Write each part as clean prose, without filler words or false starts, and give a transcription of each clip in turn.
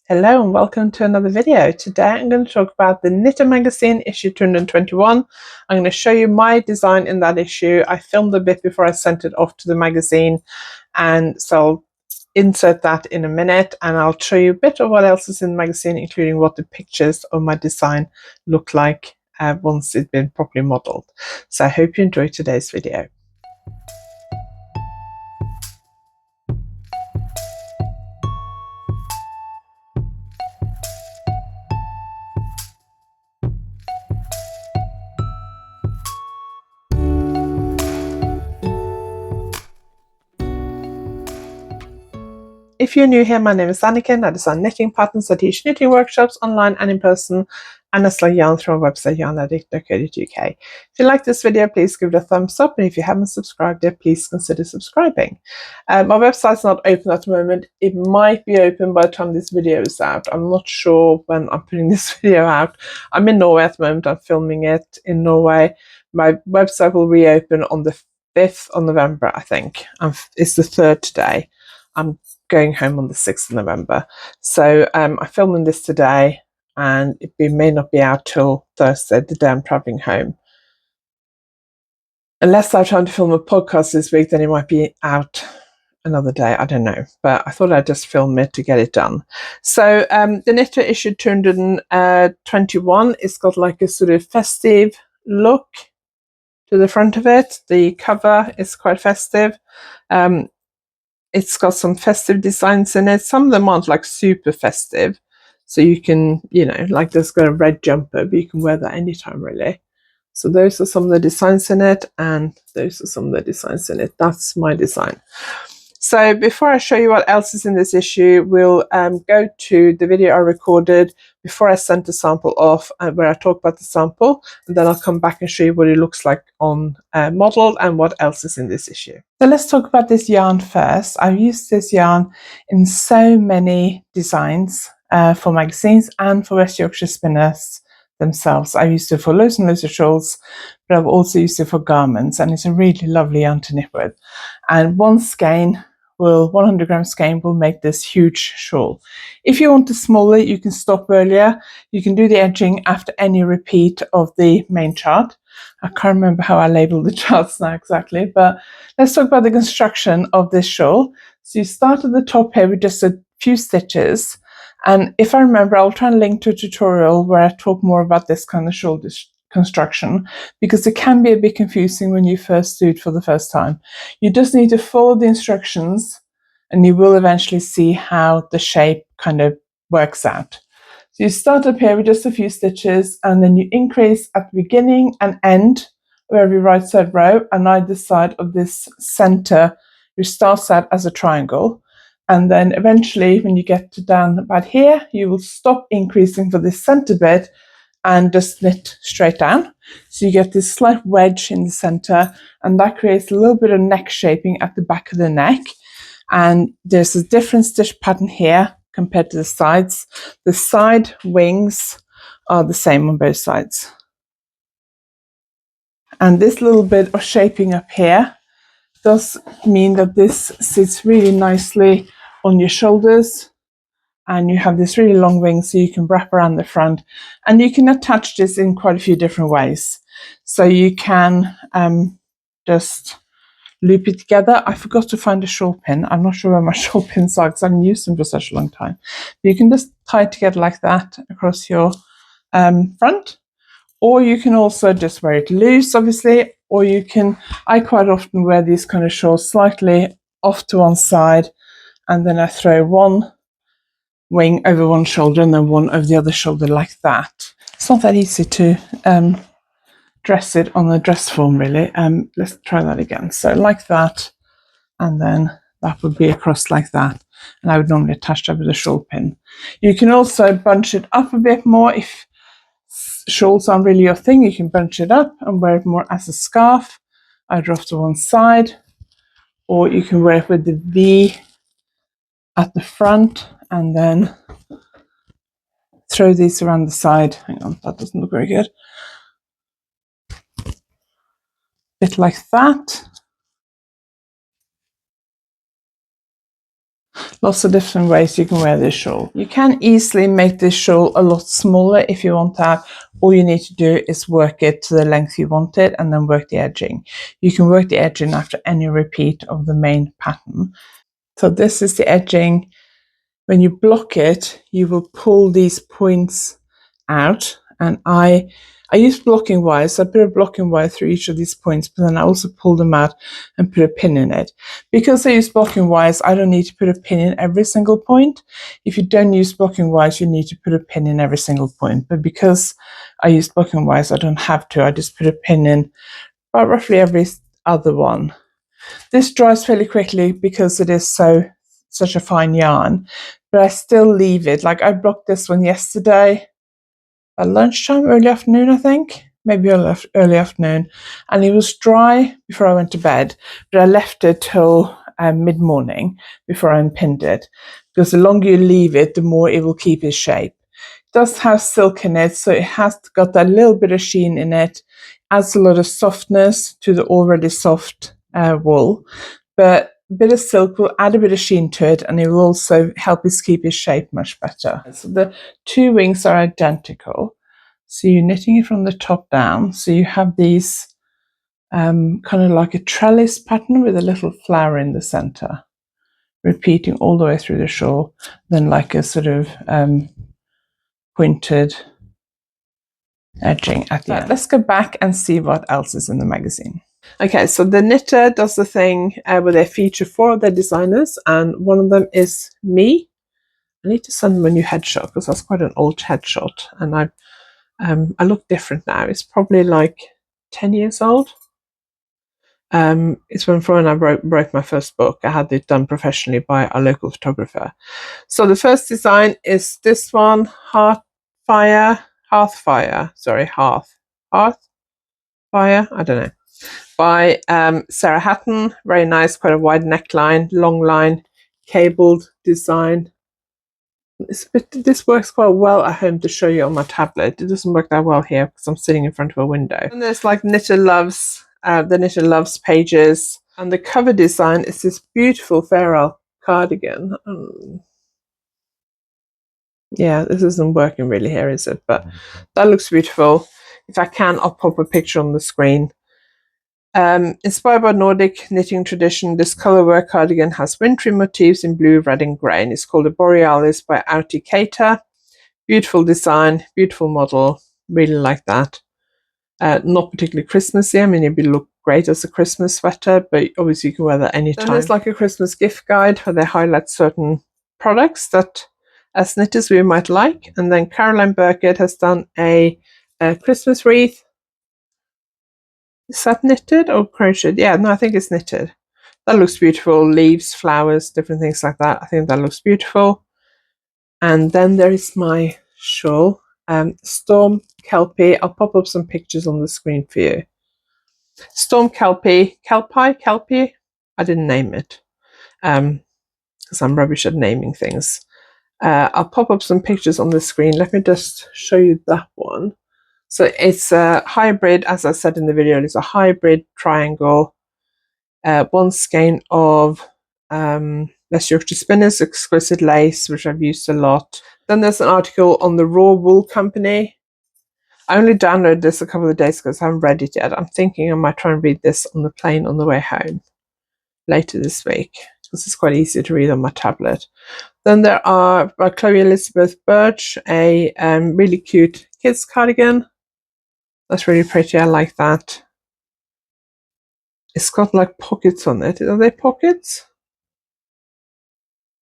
Hello and welcome to another video. Today I'm going to talk about the Knitter magazine issue 221. I'm going to show you my design in that issue. I filmed a bit before I sent it off to the magazine, and so I'll insert that in a minute, and I'll show you a bit of what else is in the magazine, including what the pictures of my design look like once it's been properly modeled. So I hope you enjoy today's video. If you're new here, my name is Anniken. I design knitting patterns. I teach knitting workshops online and in person, and I sell yarn through our website, YarnAddict.co.uk. If you like this video, please give it a thumbs up, and if you haven't subscribed yet, please consider subscribing. My website's not open at the moment. It might be open by the time this video is out. I'm not sure when I'm putting this video out. I'm in Norway at the moment. I'm filming it in Norway. My website will reopen on the 5th of November, I think. It's the 3rd today. I'm going home on the 6th of November. So I'm filming this today, and it may not be out till Thursday, the day I'm travelling home. Unless I have time to film a podcast this week, then it might be out another day. I don't know. But I thought I'd just film it to get it done. So the Knitter issue 221, it's got like a sort of festive look to the front of it. The cover is quite festive. It's got some festive designs in it. Some of them aren't like super festive. So you can, like there's got a red jumper, but you can wear that anytime really. So those are some of the designs in it, and those are some of the designs in it. That's my design. So before I show you what else is in this issue, we'll go to the video I recorded before I sent the sample off, where I talk about the sample, and then I'll come back and show you what it looks like on model and what else is in this issue. So let's talk about this yarn first. I've used this yarn in so many designs for magazines and for West Yorkshire spinners themselves. I've used it for loads and loads of shawls, but I've also used it for garments, and it's a really lovely yarn to knit with. And 100 gram skein will make this huge shawl. If you want to smaller, you can stop earlier. You can do the edging after any repeat of the main chart. I can't remember how I labeled the charts now exactly, but let's talk about the construction of this shawl. So you start at the top here with just a few stitches, and if I remember, I'll try and link to a tutorial where I talk more about this kind of shawl construction, because it can be a bit confusing when you first do it for the first time. You just need to follow the instructions, and you will eventually see how the shape kind of works out. So you start up here with just a few stitches, and then you increase at the beginning and end of every right side row, and either side of this center, which starts out as a triangle. And then eventually, when you get to down about here, you will stop increasing for this center bit and just knit straight down. So you get this slight wedge in the center, and that creates a little bit of neck shaping at the back of the neck. And there's a different stitch pattern here compared to the sides. The side wings are the same on both sides. And this little bit of shaping up here does mean that this sits really nicely on your shoulders, and you have this really long wing, so you can wrap around the front, and you can attach this in quite a few different ways. So you can just loop it together. I forgot to find a shawl pin. I'm not sure where my shawl pins are because I haven't used them for such a long time. But you can just tie it together like that across your front, or you can also just wear it loose, obviously, or you can, I quite often wear these kind of shawls slightly off to one side, and then I throw one wing over one shoulder and then one over the other shoulder like that. It's not that easy to dress it on the dress form really. Let's try that again. So like that, and then that would be across like that, and I would normally attach that with a shawl pin. You can also bunch it up a bit more. If shawls aren't really your thing, you can bunch it up and wear it more as a scarf, either off to one side, or you can wear it with the V at the front and then throw these around the side. Hang on, that doesn't look very good. Bit like that. Lots of different ways you can wear this shawl. You can easily make this shawl a lot smaller if you want that. All you need to do is work it to the length you want it and then work the edging. You can work the edging after any repeat of the main pattern. So this is the edging. When you block it, you will pull these points out, and I use blocking wires. So I put a blocking wire through each of these points, but then I also pull them out and put a pin in it. Because I use blocking wires, I don't need to put a pin in every single point. If you don't use blocking wires, you need to put a pin in every single point. But because I use blocking wires, I don't have to. I just put a pin in about roughly every other one. This dries fairly quickly because it is such a fine yarn, but I still leave it. Like I blocked this one yesterday at lunchtime, early afternoon, I think, maybe early afternoon, and it was dry before I went to bed, but I left it till mid-morning before I unpinned it, because the longer you leave it, the more it will keep its shape. It does have silk in it, so it has got that little bit of sheen in it, adds a lot of softness to the already soft wool, but a bit of silk will add a bit of sheen to it, and it will also help it keep its shape much better. So the two wings are identical. So you're knitting it from the top down. So you have these kind of like a trellis pattern with a little flower in the center, repeating all the way through the shawl, then like a sort of pointed edging at the end. Let's go back and see what else is in the magazine. Okay, so the knitter does the thing where they feature 4 of their designers, and one of them is me. I need to send them a new headshot because that's quite an old headshot, and I look different now. It's probably like 10 years old. It's when I wrote my first book. I had it done professionally by a local photographer. So the first design is this one, Hearthfire, I don't know, by Sarah Hatton. Very nice, quite a wide neckline, long line, cabled design. This works quite well at home to show you on my tablet. It doesn't work that well here because I'm sitting in front of a window. And there's like Knitter Loves, the Knitter Loves pages. And the cover design is this beautiful feral cardigan. Yeah, this isn't working really here, is it? But that looks beautiful. If I can, I'll pop a picture on the screen. Inspired by Nordic knitting tradition, this colorwork cardigan has wintry motifs in blue, red and grey, and it's called a Borealis by Auti Keita. Beautiful design, beautiful model, really like that. Not particularly Christmassy. I mean, it would look great as a Christmas sweater, but obviously you can wear that anytime. Then there's like a Christmas gift guide where they highlight certain products that as knitters we might like. And then Caroline Burkett has done a Christmas wreath. Is that knitted or crocheted? Yeah, no, I think it's knitted. That looks beautiful. Leaves, flowers, different things like that. I think that looks beautiful. And then there is my shawl, Storm Kelpie. I'll pop up some pictures on the screen for you. Storm Kelpie. I didn't name it because I'm rubbish at naming things. I'll pop up some pictures on the screen. Let me just show you that one. So it's a hybrid, as I said in the video, it's a hybrid triangle. One skein of West Yorkshire Spinners exquisite lace, which I've used a lot. Then there's an article on the Raw Wool Company. I only downloaded this a couple of days ago, so I haven't read it yet. I'm thinking I might try and read this on the plane on the way home later this week, because it's quite easy to read on my tablet. Then there are by Chloe Elizabeth Birch, a really cute kids cardigan. That's really pretty. I like that. It's got like pockets on it. Are they pockets?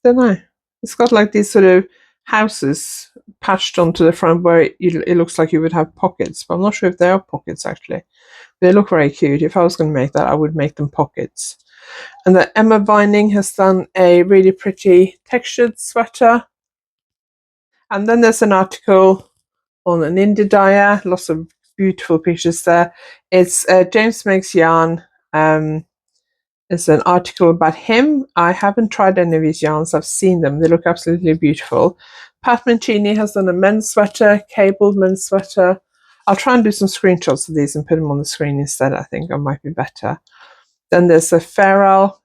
Don't know. It's got like these sort of houses patched onto the front where it looks like you would have pockets, but I'm not sure if they are pockets actually. They look very cute. If I was going to make that, I would make them pockets. And then Emma Vining has done a really pretty textured sweater. And then there's an article on an indie dyer. Lots of beautiful pictures there. It's James Makes Yarn. It's an article about him. I haven't tried any of his yarns. I've seen them. They look absolutely beautiful. Pat Mancini has done a men's sweater, cabled men's sweater. I'll try and do some screenshots of these and put them on the screen instead. I think that might be better. Then there's a feral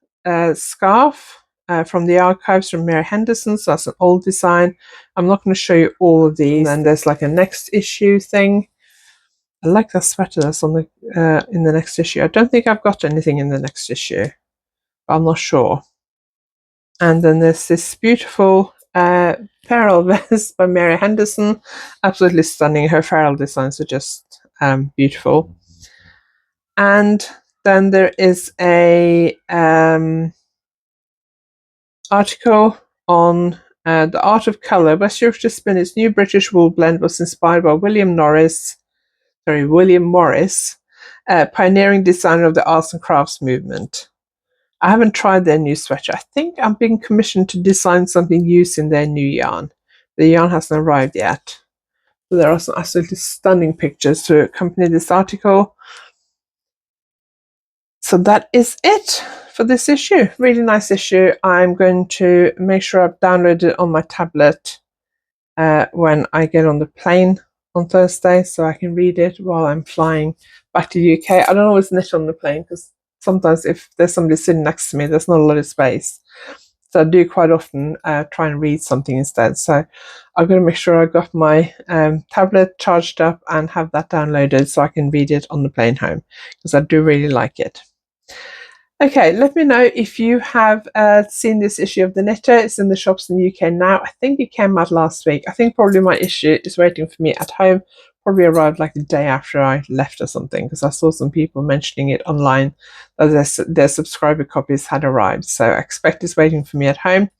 scarf. from the archives from Mary Henderson, so that's an old design. I'm not going to show you all of these. And then there's like a next issue thing. I like that sweater that's on the in the next issue. I don't think I've got anything in the next issue, but I'm not sure. And then there's this beautiful Feral vest by Mary Henderson. Absolutely stunning. Her Feral designs are just beautiful. And then there is a article on the art of colour. West Yorkshire Spinners' new British wool blend was inspired by William Morris, pioneering designer of the arts and crafts movement. I haven't tried their new sweater. I think I'm being commissioned to design something using their new yarn. The yarn hasn't arrived yet. So there are some absolutely stunning pictures to accompany this article. So that is it for this issue. Really nice issue. I'm going to make sure I've downloaded it on my tablet when I get on the plane on Thursday, so I can read it while I'm flying back to the UK. I don't always knit on the plane because sometimes if there's somebody sitting next to me, there's not a lot of space. So I do quite often try and read something instead. So I'm going to make sure I got my tablet charged up and have that downloaded so I can read it on the plane home, because I do really like it. Okay, let me know if you have seen this issue of The Knitter. It's in the shops in the UK now. I think it came out last week. I think probably my issue is waiting for me at home. Probably arrived like the day after I left or something, because I saw some people mentioning it online that their subscriber copies had arrived. So I expect it's waiting for me at home.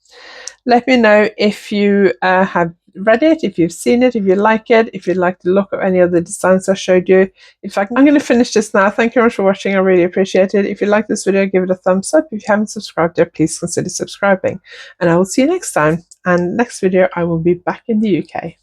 Let me know if you have read it, if you've seen it, if you like it, if you'd like to look at any of the designs I showed you. In fact, I'm going to finish this now. Thank you very much for watching. I really appreciate it. If you like this video, give it a thumbs up. If you haven't subscribed yet, please consider subscribing. And I will see you next time. And next video, I will be back in the UK.